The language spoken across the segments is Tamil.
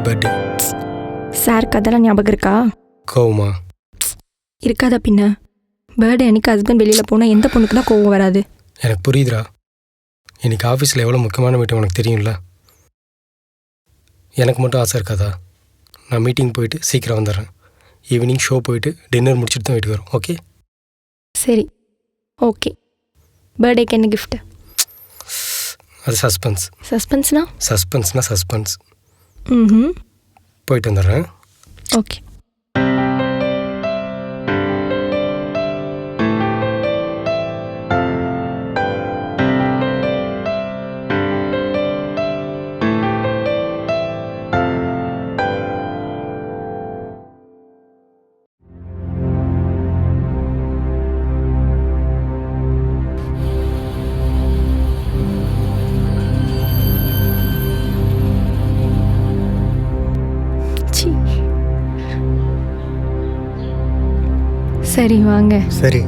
பர்த்டே. சாருக்கு அதெல்லாம் ஞாபகம் இருக்கா? கோவமா? இருக்காதா பின்ன. பர்த்டே அன்னைக்கு ஹஸ்பண்ட் வெளியில் போனால் எந்த பொண்ணுக்கு தான் கோவம் வராது? எனக்கு புரியுதுடா. இன்னைக்கு ஆஃபீஸில் எவ்வளோ முக்கியமான மீட்டிங் உனக்கு தெரியும்ல. எனக்கு மட்டும் ஆசை இருக்காதா? நான் மீட்டிங் போயிட்டு சீக்கிரம் வந்துடுறேன். ஈவினிங் ஷோ போயிட்டு டின்னர் முடிச்சுட்டு தான் வீட்டுக்கு வரும். ஓகே? சரி, ஓகே. பர்த்டேக்கு என்ன கிஃப்ட்டு? அது சஸ்பென்ஸ். சஸ்பென்ஸ்னா? சஸ்பென்ஸ். ம். போயிட்டு வந்துடுறேன். ஓகே. சரி வாங்க. சரி.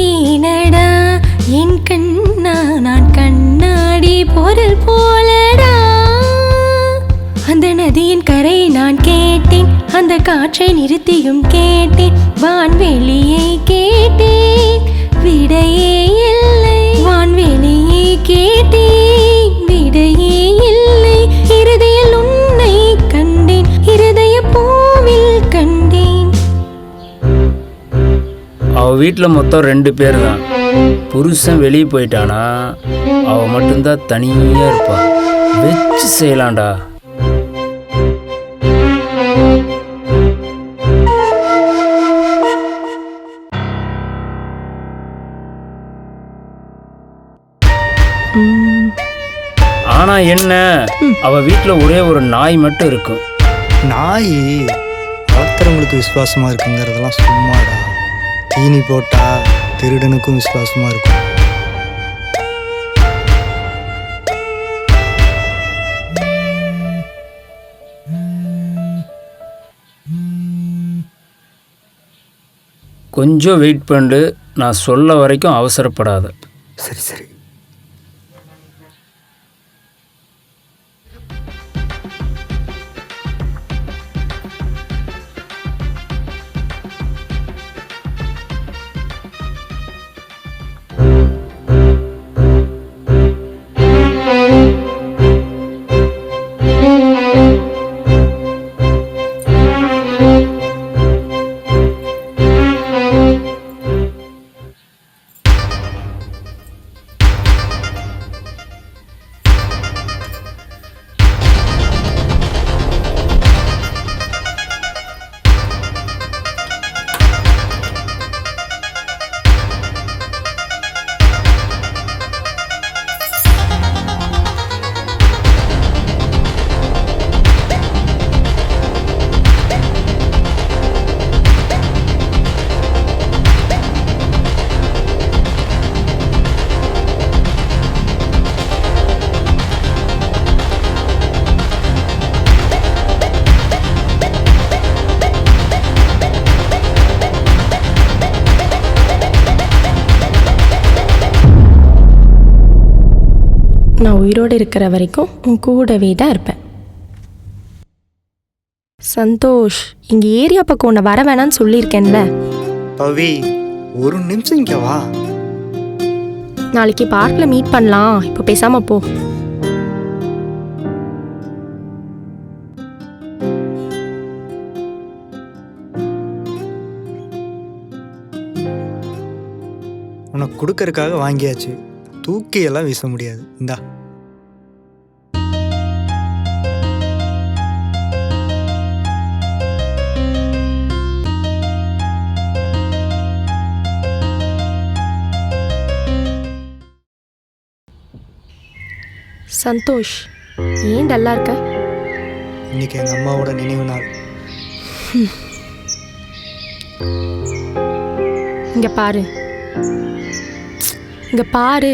ஏனடா என் கண்ணா நான் கண்ணாடி பொருள் போலடா. அந்த நதியின் கரை நான் கேட்டேன், அந்த காற்றை நிறுத்தியும் கேட்டேன், வான்வெளியை கேட்டேன் விடையே இல்லை. வான்வெளியை கேட்டேன் விடையே இல்லை. இருதயில் உன்னை கண்டேன், இருதய பூவில் கண்டேன். அவள் வீட்டில் மொத்தம் 2 பேர் தான். புருஷன் வெளியே போயிட்டானா அவள் மட்டும்தான் தனியாக இருப்பாள். வச்சு செய்யலாம்டா. ஆனால் என்ன, அவள் வீட்டில் ஒரே ஒரு நாய் மட்டும் இருக்கும். நாய் வளர்த்துறவங்களுக்கு விசுவாசமாக இருக்குங்கிறதெல்லாம் சும்மாடா. தீனி போட்டா திருடனுக்கும் விசுவாசமா இருக்கும். கொஞ்சம் வெயிட் பண்ணு, நான் சொல்ல வரைக்கும் அவசரப்படாத. சரி சரி. நான் உயிரோடு இருக்கிற வரைக்கும் உன் கூடவே தான் இருப்பேன். சந்தோஷ், இங்கே ஏரியா பக்கம் உன்னை வர வேணான்னு சொல்லியிருக்கேன்ல. பவி, ஒரு நிமிஷம் இங்கே வா. நாளைக்கு பார்க்கில் மீட் பண்ணலாம், இப்போ பேசாமல் போ. உனக்கு கொடுக்கறதுக்காக வாங்கியாச்சு, தூக்கி எல்லாம் வீச முடியாது. இந்தா. சந்தோஷ், ஏன் டல்லா இருக்க? இன்னைக்கு எங்கள் அம்மாவோட நினைவு நாள். இங்க பாரு, இங்க பாரு.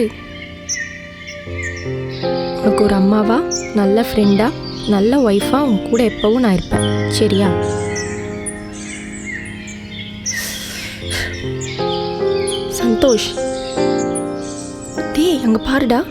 உனக்கு ஒரு அம்மாவா, நல்ல ஃப்ரெண்டா, நல்ல ஒய்ஃபா உன் கூட எப்பவும் நான் இருப்பேன். சரியா? சந்தோஷ், டேய் அங்க பாருடா.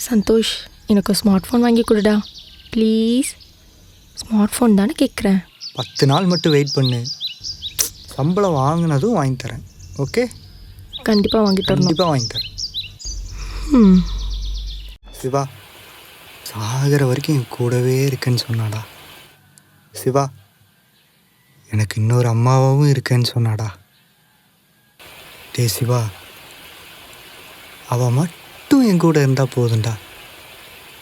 சந்தோஷ், எனக்கு ஸ்மார்ட் ஃபோன் வாங்கி கொடுடா ப்ளீஸ். ஸ்மார்ட் ஃபோன் தானே கேட்குறேன். 10 நாள் மட்டும் வெயிட் பண்ணு, சம்பளம் வாங்கினதும் வாங்கி தரேன். ஓகே? கண்டிப்பாக வாங்கி தரணும். கண்டிப்பாக வாங்கி தரேன். சிவா சாகிற வரைக்கும் என் கூடவே இருக்கேன்னு சொன்னாடா. சிவா எனக்கு இன்னொரு அம்மாவும் இருக்கேன்னு சொன்னாடா. டே சிவா, அவள் மட்டும் என் கூட இருந்தால் போதும்டா,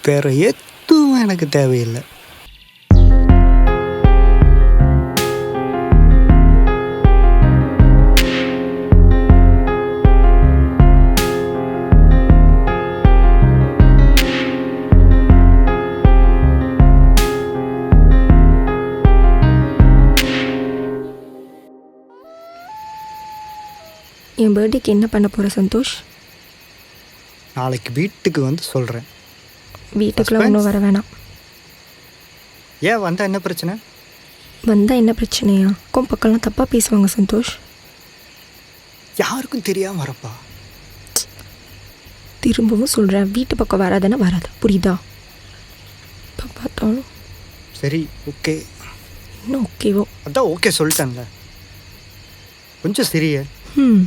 வேற எதுவும் எனக்கு தேவையில்லை. என் பர்த்டேக்கு என்ன பண்ண போகிற சந்தோஷ்? நாளைக்கு வீட்டுக்கு வந்து சொல்கிறேன். வீட்டுக்குள்ளே ஒன்றும் வர வேணாம். ஏன் வந்தால் என்ன பிரச்சனை? வந்தால் என்ன பிரச்சனையா? அக்கம் பக்கம்லாம் தப்பாக பேசுவாங்க சந்தோஷ். யாருக்கும் தெரியாமல் வரப்பா. திரும்பவும் சொல்கிறேன், வீட்டு பக்கம் வராதுன்னா வராது, புரியுதா? இப்போ பார்த்தாலும் சரி ஓகே. இன்னும் ஓகேவோ? அதான் ஓகே சொல்லிட்டேன்ல, கொஞ்சம் சிரிய. ம்